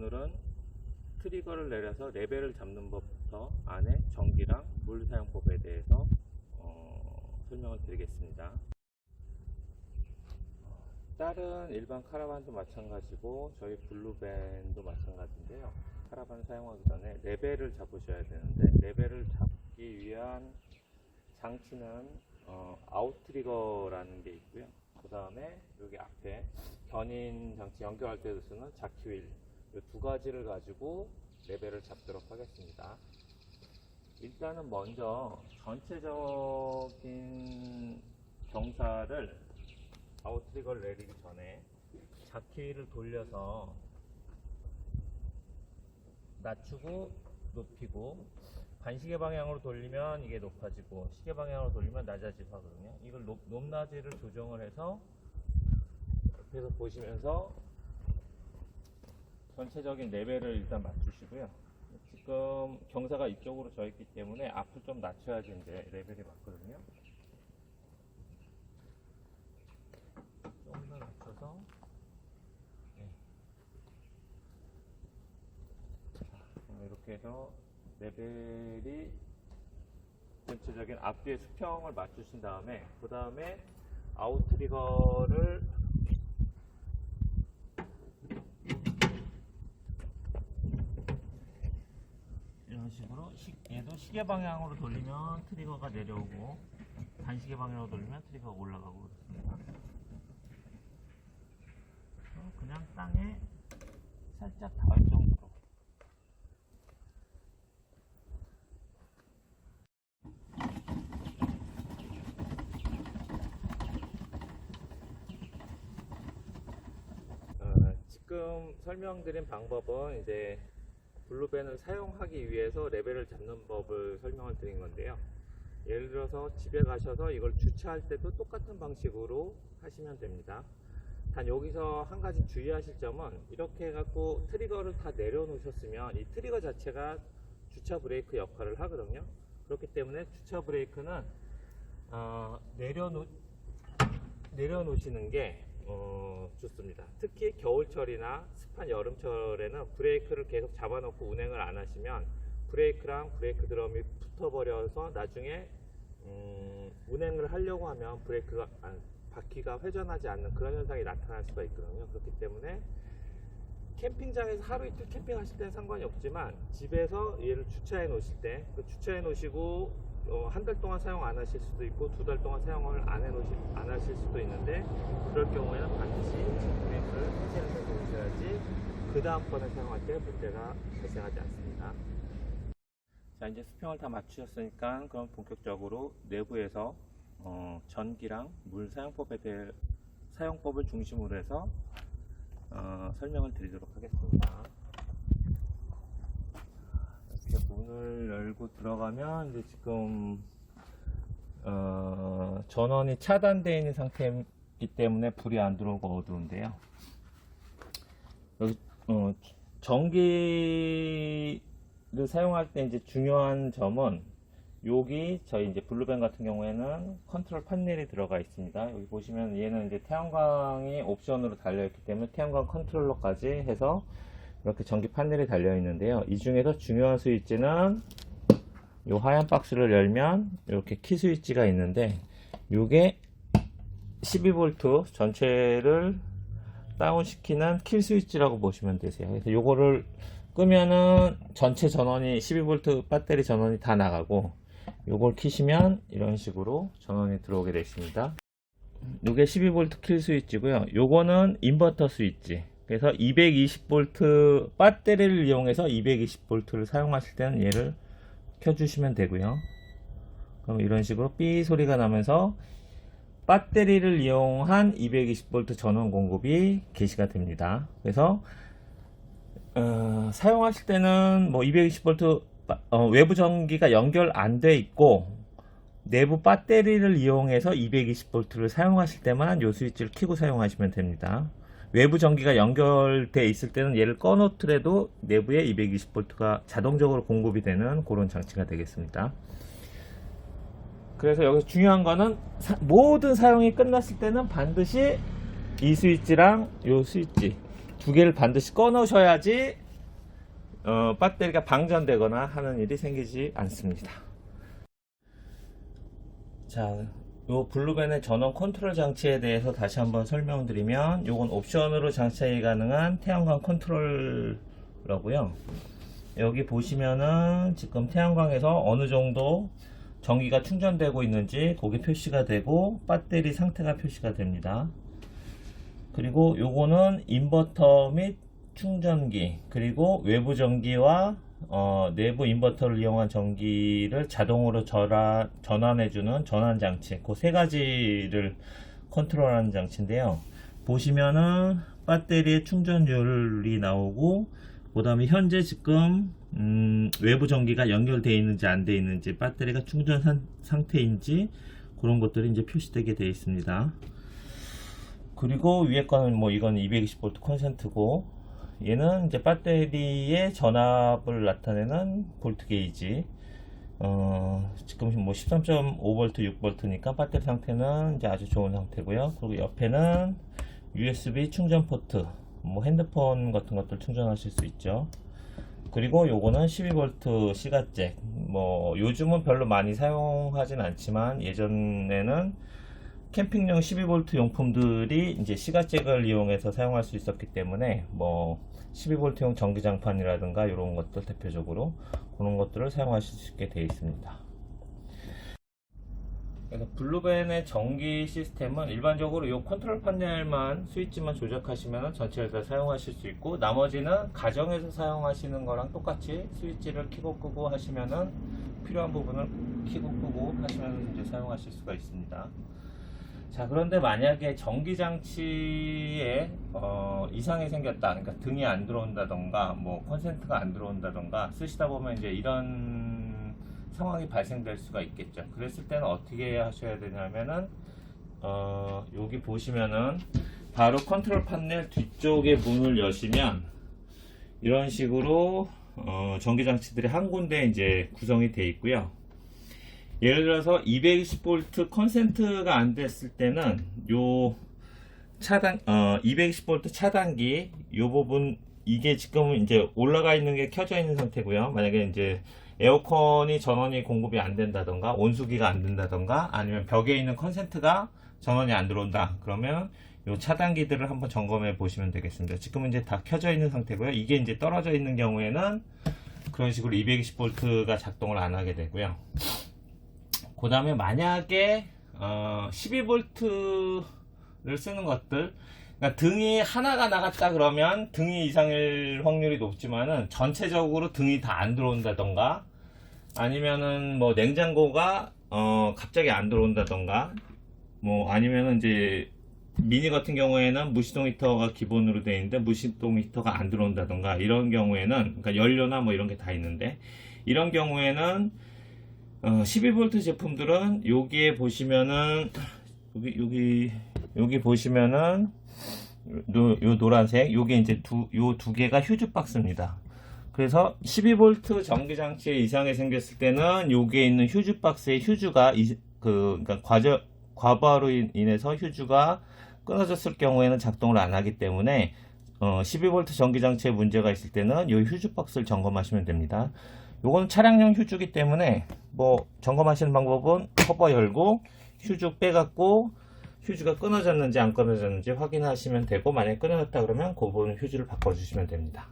오늘은 트리거를 내려서 레벨을 잡는 법부터 안에 전기랑 물 사용법에 대해서 설명을 드리겠습니다. 다른 일반 카라반도 마찬가지고 저희 블루밴도 마찬가지인데요. 카라반 사용하기 전에 레벨을 잡으셔야 되는데, 레벨을 잡기 위한 장치는 아웃트리거라는 게 있고요. 그 다음에 여기 앞에 견인 장치 연결할 때 쓰는 자퀴휠, 이 두 가지를 가지고 레벨을 잡도록 하겠습니다. 일단은 먼저 전체적인 경사를 아웃트리거를 내리기 전에 자퀴를 돌려서 낮추고 높이고, 반시계 방향으로 돌리면 이게 높아지고 시계 방향으로 돌리면 낮아지고 하거든요. 이걸 높낮이를 조정을 해서 옆에서 보시면서 전체적인 레벨을 일단 맞추시고요. 지금 경사가 이쪽으로 져 있기 때문에 앞을 좀 낮춰야지 이제 레벨이 맞거든요. 조금 더 낮춰서, 이렇게 해서 레벨이 전체적인 앞뒤의 수평을 맞추신 다음에, 그 다음에 아웃트리거를 이런 식으로 얘도 시계 방향으로 돌리면 트리거가 내려오고, 반시계 방향으로 돌리면 트리거가 올라가고 그렇습니다. 그냥 땅에 살짝 닿을 정도로. 지금 설명드린 방법은 이제 블루밴을 사용하기 위해서 레벨을 잡는 법을 설명을 드린 건데요. 예를 들어서 집에 가셔서 이걸 주차할 때도 똑같은 방식으로 하시면 됩니다. 단 여기서 한 가지 주의하실 점은, 이렇게 해갖고 트리거를 다 내려놓으셨으면 이 트리거 자체가 주차 브레이크 역할을 하거든요. 그렇기 때문에 주차 브레이크는 내려놓으시는 게 좋습니다. 특히 겨울철이나 습한 여름철에는 브레이크를 계속 잡아놓고 운행을 안 하시면 브레이크랑 브레이크 드럼이 붙어버려서 나중에 운행을 하려고 하면 바퀴가 회전하지 않는 그런 현상이 나타날 수가 있거든요. 그렇기 때문에 캠핑장에서 하루 이틀 캠핑하실 때는 상관이 없지만, 집에서 얘를 주차해 놓으실 때, 주차해 놓으시고 한 달 동안 사용 안 하실 수도 있고, 두 달 동안 사용을 안 하실 수도 있는데, 그럴 경우에는 반드시 브레이크를 설치해서 놓으셔야지 그 다음번에 사용할 때 문제가 발생하지 않습니다. 자, 이제 수평을 다 맞추셨으니까 그럼 본격적으로 내부에서 전기랑 물 사용법을 중심으로 해서 설명을 드리도록 하겠습니다. 이렇게 문을 열고 들어가면 이제 지금 전원이 차단되어 있는 상태이기 때문에 불이 안 들어오고 어두운데요. 여기 전기를 사용할 때 이제 중요한 점은, 여기 저희 이제 블루밴 같은 경우에는 컨트롤 패널이 들어가 있습니다. 여기 보시면 얘는 이제 태양광이 옵션으로 달려 있기 때문에 태양광 컨트롤러까지 해서 이렇게 전기 패널이 달려 있는데요. 이 중에서 중요한 스위치는 이 하얀 박스를 열면 이렇게 키 스위치가 있는데, 이게 12V 전체를 다운시키는 킬 스위치라고 보시면 되세요. 그래서 요거를 끄면은 전체 전원이 12V 배터리 전원이 다 나가고, 요걸 키시면 이런 식으로 전원이 들어오게 되어 있습니다. 요게 12V 킬 스위치고요. 요거는 인버터 스위치. 그래서 220V 배터리를 이용해서 220V를 사용하실 때는 얘를 켜주시면 되고요. 그럼 이런 식으로 삐 소리가 나면서 배터리를 이용한 220V 전원 공급이 개시가 됩니다. 그래서 사용하실 때는 뭐 220V 외부 전기가 연결 안 돼 있고 내부 배터리를 이용해서 220V를 사용하실 때만 이 스위치를 켜고 사용하시면 됩니다. 외부 전기가 연결되어 있을 때는 얘를 꺼놓더라도 내부에 220V가 자동적으로 공급이 되는 그런 장치가 되겠습니다. 그래서 여기서 중요한 거는 모든 사용이 끝났을 때는 반드시 이 스위치랑 이 스위치 두 개를 반드시 꺼 놓으셔야지 배터리가 방전되거나 하는 일이 생기지 않습니다. 자, 요 블루벤의 전원 컨트롤 장치에 대해서 다시 한번 설명드리면, 요건 옵션으로 장착이 가능한 태양광 컨트롤러고요. 여기 보시면은 지금 태양광에서 어느 정도 전기가 충전되고 있는지 그게 표시가 되고, 배터리 상태가 표시가 됩니다. 그리고 요거는 인버터 및 충전기, 그리고 외부 전기와 내부 인버터를 이용한 전기를 자동으로 전환해주는 전환 장치, 그 세 가지를 컨트롤하는 장치인데요. 보시면은 배터리의 충전율이 나오고, 그 다음에 현재 지금 외부 전기가 연결되어 있는지 안 되어 있는지, 배터리가 충전 상태인지, 그런 것들이 이제 표시되게 되어 있습니다. 그리고 위에 거는 뭐 이건 220V 콘센트고, 얘는 이제 배터리의 전압을 나타내는 볼트 게이지. 지금 뭐 13.5V, 6V니까 배터리 상태는 이제 아주 좋은 상태고요. 그리고 옆에는 USB 충전 포트, 뭐 핸드폰 같은 것들 충전하실 수 있죠. 그리고 요거는 12V 시가잭. 뭐 요즘은 별로 많이 사용하진 않지만, 예전에는 캠핑용 12V 용품들이 이제 시가잭을 이용해서 사용할 수 있었기 때문에, 뭐 12V용 전기장판이라든가 이런 것들 대표적으로 그런 것들을 사용하실 수 있게 되어 있습니다. 그래서 블루벤의 전기 시스템은 일반적으로 이 컨트롤 패널만, 스위치만 조작하시면 전체를 다 사용하실 수 있고, 나머지는 가정에서 사용하시는 거랑 똑같이 스위치를 켜고 끄고 하시면은, 필요한 부분을 켜고 끄고 하시면 이제 사용하실 수가 있습니다. 자, 그런데 만약에 전기장치에 이상이 생겼다, 그러니까 등이 안 들어온다던가 뭐 콘센트가 안 들어온다던가 쓰시다 보면 이제 이런 상황이 발생될 수가 있겠죠. 그랬을 때는 어떻게 하셔야 되냐면은, 여기 보시면은 바로 컨트롤 패널 뒤쪽에 문을 여시면 이런 식으로 전기장치들이 한 군데 이제 구성이 되어 있고요. 예를 들어서 220V 콘센트가 안 됐을 때는 요 차단, 220V 차단기 요 부분, 이게 지금은 이제 올라가 있는 게 켜져 있는 상태고요. 만약에 이제 에어컨이 전원이 공급이 안 된다던가, 온수기가 안 된다던가, 아니면 벽에 있는 콘센트가 전원이 안 들어온다, 그러면 요 차단기들을 한번 점검해 보시면 되겠습니다. 지금은 이제 다 켜져 있는 상태고요. 이게 이제 떨어져 있는 경우에는 그런 식으로 220V가 작동을 안 하게 되고요. 그 다음에 만약에 12V를 쓰는 것들, 그러니까 등이 하나가 나갔다 그러면 등이 이상일 확률이 높지만은, 전체적으로 등이 다 안 들어온다던가, 아니면은 뭐 냉장고가 갑자기 안 들어온다던가, 뭐 아니면은 이제 미니 같은 경우에는 무시동 히터가 기본으로 되어 있는데 무시동 히터가 안 들어온다던가, 이런 경우에는, 그러니까 연료나 뭐 이런 게 다 있는데, 이런 경우에는 12V 제품들은 여기에 보시면은, 여기 보시면은 요 노란색, 요게 이제 요 두 개가 휴즈 박스입니다. 그래서 12V 전기장치에 이상이 생겼을 때는 여기에 있는 휴즈 박스의 휴즈가 그러니까 과부하로 인해서 휴즈가 끊어졌을 경우에는 작동을 안 하기 때문에, 12V 전기장치에 문제가 있을 때는 이 휴즈 박스를 점검하시면 됩니다. 요건 차량용 휴즈이기 때문에 뭐 점검하시는 방법은 커버 열고 휴즈 빼갖고 휴즈가 끊어졌는지 안 끊어졌는지 확인하시면 되고, 만약에 끊어졌다 그러면 그 부분 휴즈를 바꿔주시면 됩니다.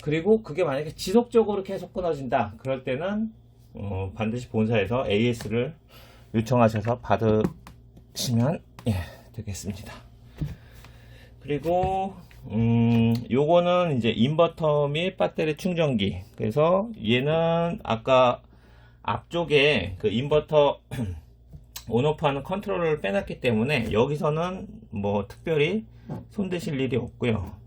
그리고 그게 만약에 지속적으로 계속 끊어진다 그럴 때는 반드시 본사에서 AS를 요청하셔서 받으시면 되겠습니다. 그리고 요거는 이제 인버터 및 배터리 충전기. 그래서 얘는 아까 앞쪽에 그 인버터 온오프하는 컨트롤러를 빼놨기 때문에 여기서는 뭐 특별히 손대실 일이 없고요.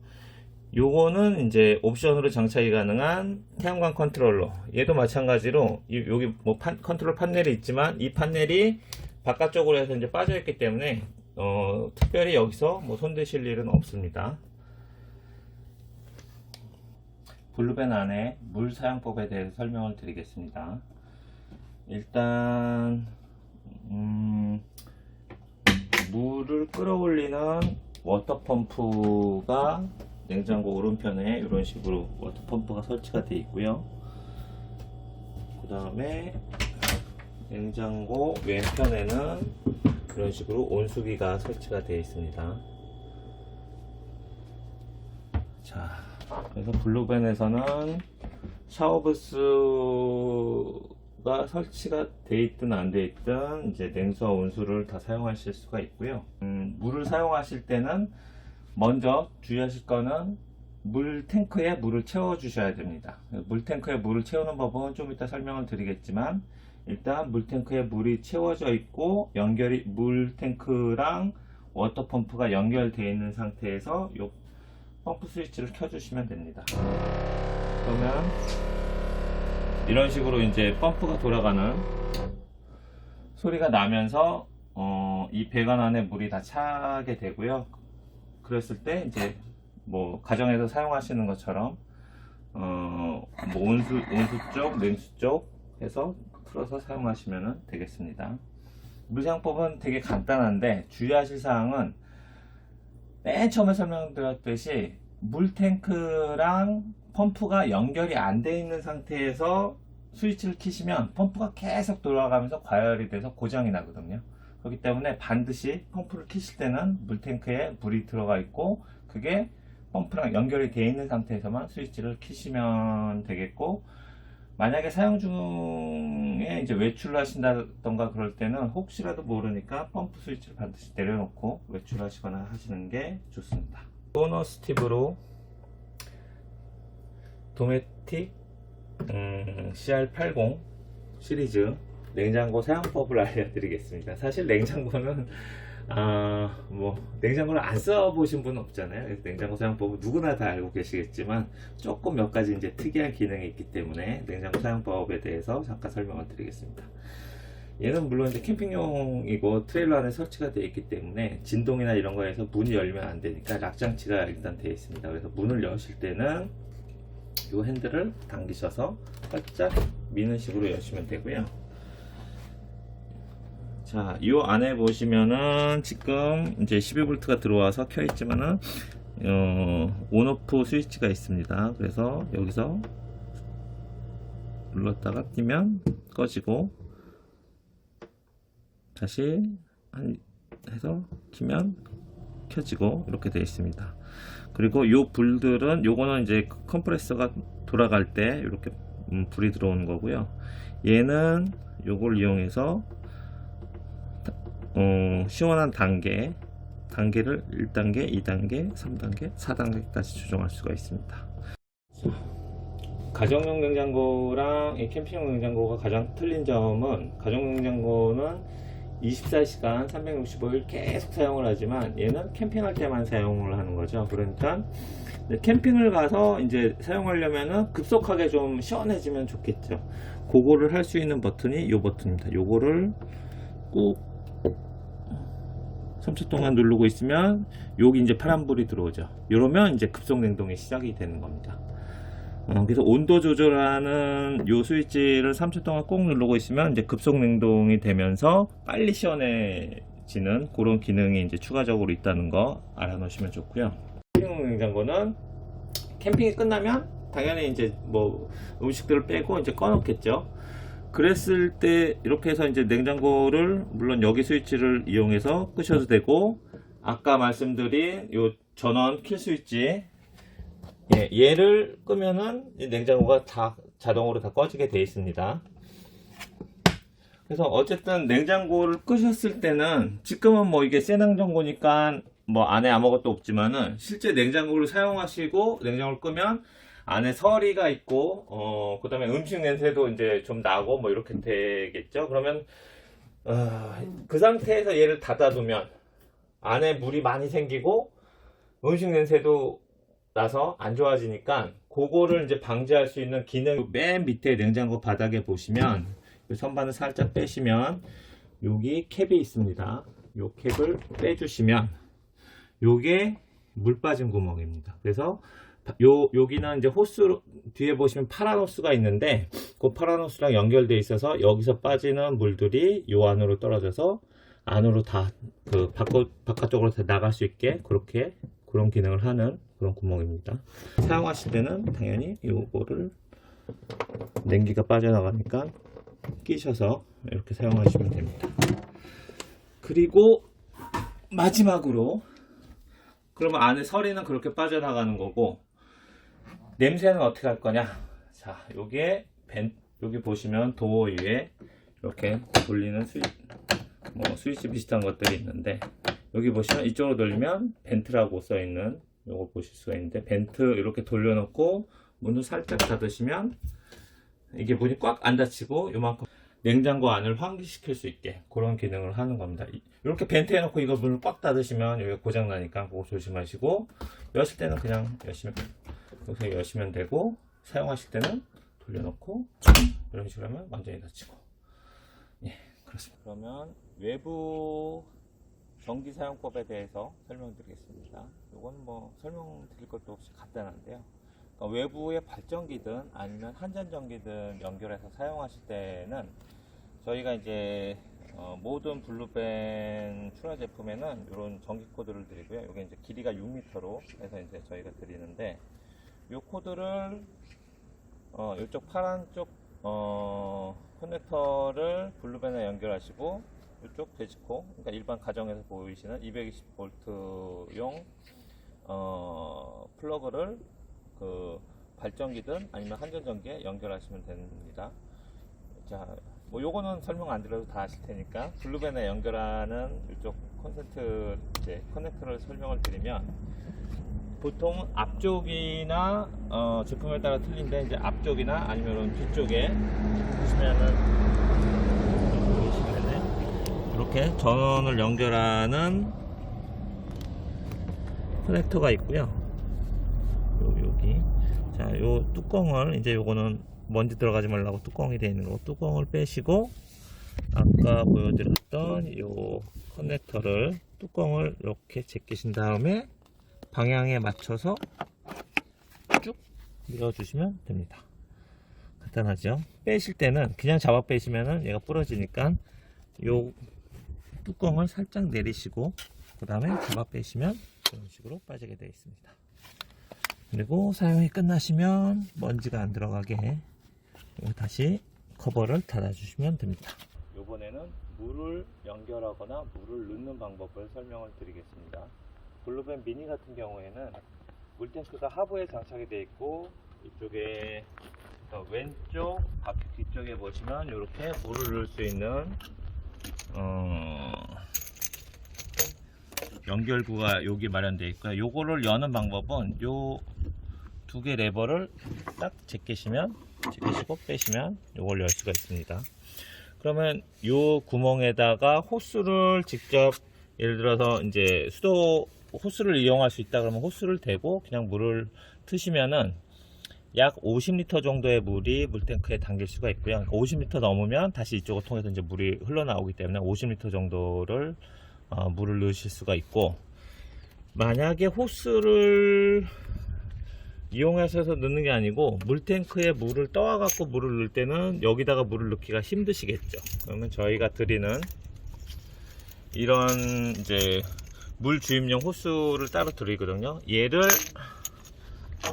요거는 이제 옵션으로 장착이 가능한 태양광 컨트롤러. 얘도 마찬가지로 여기 뭐 컨트롤 판넬이 있지만, 이 판넬이 바깥쪽으로 해서 이제 빠져 있기 때문에 특별히 여기서 뭐 손대실 일은 없습니다. 블루벤 안에 물 사용법에 대해서 설명을 드리겠습니다. 일단 물을 끌어올리는 워터펌프가 냉장고 오른편에 이런 식으로 워터펌프가 설치가 되어 있고요. 그 다음에 냉장고 왼편에는 이런 식으로 온수기가 설치가 되어 있습니다. 자, 그래서 블루벤에서는 샤워부스가 설치가 돼 있든 안 돼 있든 이제 냉수와 온수를 다 사용하실 수가 있고요. 물을 사용하실 때는 먼저 주의하실 거는 물 탱크에 물을 채워 주셔야 됩니다. 물 탱크에 물을 채우는 법은 좀 이따 설명을 드리겠지만, 일단 물 탱크에 물이 채워져 있고 물 탱크랑 워터 펌프가 연결되어 있는 상태에서 요 펌프 스위치를 켜 주시면 됩니다. 그러면 이런 식으로 이제 펌프가 돌아가는 소리가 나면서 이 배관 안에 물이 다 차게 되고요. 그랬을 때 이제 뭐 가정에서 사용하시는 것처럼 뭐 온수 쪽, 냉수 쪽 해서 풀어서 사용하시면 되겠습니다. 물사용법은 되게 간단한데 주의하실 사항은 맨 처음에 설명드렸듯이 물탱크랑 펌프가 연결이 안 돼 있는 상태에서 스위치를 켜시면 펌프가 계속 돌아가면서 과열이 돼서 고장이 나거든요. 그렇기 때문에 반드시 펌프를 켜실 때는 물탱크에 물이 들어가 있고 그게 펌프랑 연결이 되어 있는 상태에서만 스위치를 켜시면 되겠고, 만약에 사용 중에 이제 외출을 하신다던가 그럴 때는 혹시라도 모르니까 펌프 스위치를 반드시 내려놓고 외출하시거나 하시는 게 좋습니다. 보너스 팁으로 도메틱 CR80 시리즈 냉장고 사용법을 알려드리겠습니다. 사실 냉장고는 뭐 냉장고를 안 써보신 분은 없잖아요. 그래서 냉장고 사용법은 누구나 다 알고 계시겠지만 조금 몇 가지 이제 특이한 기능이 있기 때문에 냉장고 사용법에 대해서 잠깐 설명을 드리겠습니다. 얘는 물론 이제 캠핑용이고 트레일러 안에 설치가 되어 있기 때문에 진동이나 이런 거에서 문이 열면 안 되니까 락 장치가 일단 되어 있습니다. 그래서 문을 여실 때는 이 핸들을 당기셔서 살짝 미는 식으로 여시면 되고요. 자, 이 안에 보시면은 지금 이제 12V가 들어와서 켜 있지만은 온오프 스위치가 있습니다. 그래서 여기서 눌렀다가 끼면 꺼지고 다시 해서 키면 켜지고 이렇게 되어 있습니다. 그리고 요 불들은 요거는 이제 컴프레서가 돌아갈 때 이렇게 불이 들어오는 거고요. 얘는 요걸 이용해서 시원한 단계를 1단계, 2단계, 3단계, 4단계까지 조정할 수가 있습니다. 가정용 냉장고랑 이 캠핑용 냉장고가 가장 틀린 점은, 가정용 냉장고는 24시간 365일 계속 사용을 하지만 얘는 캠핑할 때만 사용을 하는 거죠. 그러니까 캠핑을 가서 이제 사용하려면은 급속하게 좀 시원해지면 좋겠죠. 그거를 할 수 있는 버튼이 이 버튼입니다. 요거를 꾹 3초 동안 누르고 있으면 여기 이제 파란불이 들어오죠. 이러면 이제 급속 냉동이 시작이 되는 겁니다. 그래서 온도 조절하는 요 스위치를 3초 동안 꼭 누르고 있으면 이제 급속 냉동이 되면서 빨리 시원해지는 그런 기능이 이제 추가적으로 있다는 거 알아놓으시면 좋고요. 캠핑용 냉장고는 캠핑이 끝나면 당연히 이제 뭐 음식들을 빼고 이제 꺼놓겠죠. 그랬을 때 이렇게 해서 이제 냉장고를 물론 여기 스위치를 이용해서 끄셔도 되고, 아까 말씀드린 요 전원 킬 스위치 얘를 끄면은 냉장고가 다 자동으로 다 꺼지게 되어 있습니다. 그래서 어쨌든 냉장고를 끄셨을 때는 지금은 뭐 이게 새 냉장고니까 뭐 안에 아무것도 없지만은 실제 냉장고를 사용하시고 냉장고를 끄면 안에 서리가 있고 그 다음에 음식 냄새도 이제 좀 나고 뭐 이렇게 되겠죠. 그러면 그 상태에서 얘를 닫아두면 안에 물이 많이 생기고 음식 냄새도 나서 안 좋아지니까 그거를 이제 방지할 수 있는 기능, 맨 밑에 냉장고 바닥에 보시면 선반을 살짝 빼시면 여기 캡이 있습니다. 요 캡을 빼주시면 요게 물 빠진 구멍입니다. 그래서 여기는 이제 호스 뒤에 보시면 파란 호스가 있는데 그 파란 호스랑 연결되어 있어서 여기서 빠지는 물들이 요 안으로 떨어져서 안으로 다 그 바깥쪽으로 다 나갈 수 있게 그렇게 그런 기능을 하는 그런 구멍입니다. 사용하실 때는 당연히 요거를 냉기가 빠져나가니까 끼셔서 이렇게 사용하시면 됩니다. 그리고 마지막으로, 그러면 안에 서리는 그렇게 빠져나가는 거고, 냄새는 어떻게 할 거냐? 자, 여기 보시면 도어 위에 이렇게 돌리는 스위치 비슷한 것들이 있는데, 여기 보시면 이쪽으로 돌리면 벤트라고 써 있는 요거 보실 수가 있는데, 벤트 이렇게 돌려놓고 문을 살짝 닫으시면 이게 문이 꽉 안 닫히고 요만큼 냉장고 안을 환기시킬 수 있게 그런 기능을 하는 겁니다. 이렇게 벤트 해놓고 이거 문을 꽉 닫으시면 여기 고장 나니까 그거 조심하시고, 여실 때는 그냥 여기서 여시면 되고, 사용하실 때는 돌려놓고 이런 식으로 하면 완전히 닫히고. 예, 그렇습니다. 그러면 외부 전기 사용법에 대해서 설명드리겠습니다. 이건 뭐 설명드릴 것도 없이 간단한데요. 그러니까 외부의 발전기든 아니면 한전전기든 연결해서 사용하실 때는 저희가 이제 모든 블루벤 출하 제품에는 이런 전기 코드를 드리고요. 이게 이제 길이가 6m로 해서 이제 저희가 드리는데, 이 코드를 이쪽 파란 쪽 커넥터를 블루벤에 연결하시고, 이쪽 돼지코, 그러니까 일반 가정에서 보이시는 220V용 플러그를 그 발전기든 아니면 한전전기에 연결하시면 됩니다. 자, 뭐 요거는 설명 안 드려도 다 아실 테니까 블루벤에 연결하는 이쪽 커넥터를 설명을 드리면, 보통 앞쪽이나 제품에 따라 틀린데, 이제 앞쪽이나 아니면 뒤쪽에 보시면은 이렇게 전원을 연결하는 커넥터가 있고요. 여기 자, 요 뚜껑을 이제 요거는 먼지 들어가지 말라고 뚜껑이 되어 있는 거, 뚜껑을 빼시고, 아까 보여드렸던 요 커넥터를 뚜껑을 이렇게 제끼신 다음에 방향에 맞춰서 쭉 밀어주시면 됩니다. 간단하죠? 빼실 때는 그냥 잡아 빼시면은 얘가 부러지니까 요 뚜껑을 살짝 내리시고 그 다음에 잡아 빼시면 이런 식으로 빠지게 되어 있습니다. 그리고 사용이 끝나시면 먼지가 안 들어가게 다시 커버를 닫아 주시면 됩니다. 이번에는 물을 연결하거나 물을 넣는 방법을 설명을 드리겠습니다. 블루벤 미니 같은 경우에는 물탱크가 하부에 장착이 되어 있고, 이쪽에 왼쪽 바퀴 뒤쪽에 보시면 이렇게 물을 넣을 수 있는 연결구가 여기 마련되어 있고요. 요거를 여는 방법은 요 두 개 레버를 딱 제끼시고 빼시면 요걸 열 수가 있습니다. 그러면 요 구멍에다가 호스를 직접, 예를 들어서 이제 수도 호스를 이용할 수 있다 그러면 호스를 대고 그냥 물을 트시면은 약 50리터 정도의 물이 물탱크에 담길 수가 있고요. 그러니까 50리터 넘으면 다시 이쪽을 통해서 이제 물이 흘러나오기 때문에 50리터 정도를 물을 넣으실 수가 있고, 만약에 호스를 이용해서 넣는 게 아니고 물탱크에 물을 떠와 갖고 물을 넣을 때는 여기다가 물을 넣기가 힘드시겠죠. 그러면 저희가 드리는 이런 이제 물 주입용 호스를 따로 드리거든요. 얘를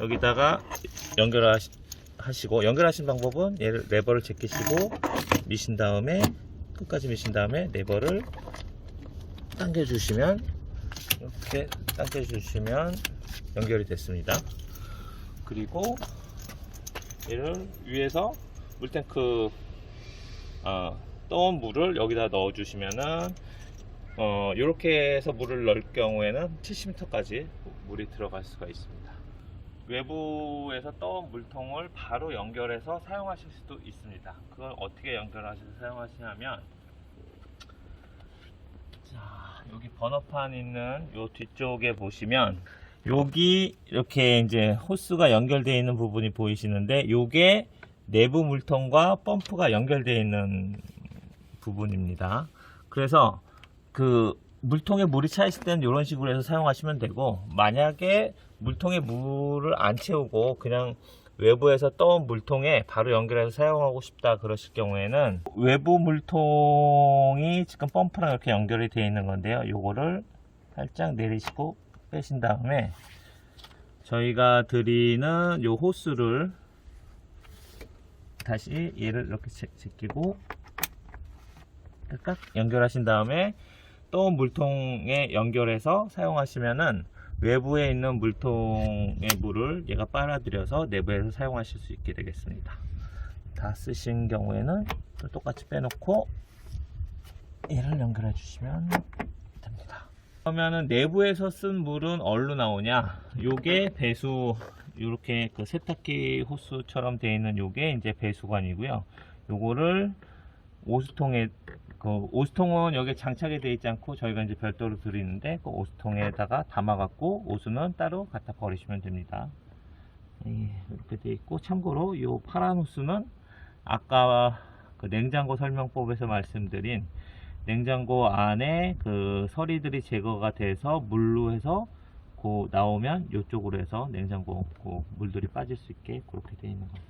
여기다가 연결하신 방법은 얘를 레버를 제끼시고 미신 다음에 끝까지 미신 다음에 레버를 당겨주시면, 이렇게 당겨주시면 연결이 됐습니다. 그리고 얘를 위에서 물탱크 떠온 물을 여기다 넣어 주시면은 이렇게 해서 물을 넣을 경우에는 70m까지 물이 들어갈 수가 있습니다. 외부에서 떠온 물통을 바로 연결해서 사용하실 수도 있습니다. 그걸 어떻게 연결하셔서 사용하시냐면, 자, 여기 번호판 있는 요 뒤쪽에 보시면 여기 이렇게 이제 호스가 연결되어 있는 부분이 보이시는데, 요게 내부 물통과 펌프가 연결되어 있는 부분입니다. 그래서 그 물통에 물이 차 있을 때는 이런 식으로 해서 사용하시면 되고, 만약에 물통에 물을 안 채우고 그냥 외부에서 떠온 물통에 바로 연결해서 사용하고 싶다 그러실 경우에는, 외부 물통이 지금 펌프랑 이렇게 연결이 되어 있는 건데요, 요거를 살짝 내리시고 빼신 다음에 저희가 드리는 요 호스를 다시 얘를 이렇게 제끼고 깍 연결하신 다음에 또 물통에 연결해서 사용하시면은 외부에 있는 물통의 물을 얘가 빨아들여서 내부에서 사용하실 수 있게 되겠습니다. 다 쓰신 경우에는 또 똑같이 빼놓고 얘를 연결해 주시면 됩니다. 그러면은 내부에서 쓴 물은 어디로 나오냐? 요게 배수, 이렇게 그 세탁기 호스처럼 되어 있는 요게 이제 배수관이고요. 요거를 오수통에, 그 오수통은 여기 장착이 되어 있지 않고 저희가 이제 별도로 드리는데 그 오수통에다가 담아 갖고 오수는 따로 갖다 버리시면 됩니다. 이렇게 되어 있고, 참고로 요 파란 호스는 아까 그 냉장고 설명법에서 말씀드린 냉장고 안에 그 서리들이 제거가 돼서 물로 해서 나오면 이쪽으로 해서 냉장고 물들이 빠질 수 있게 그렇게 되어 있는 겁니다.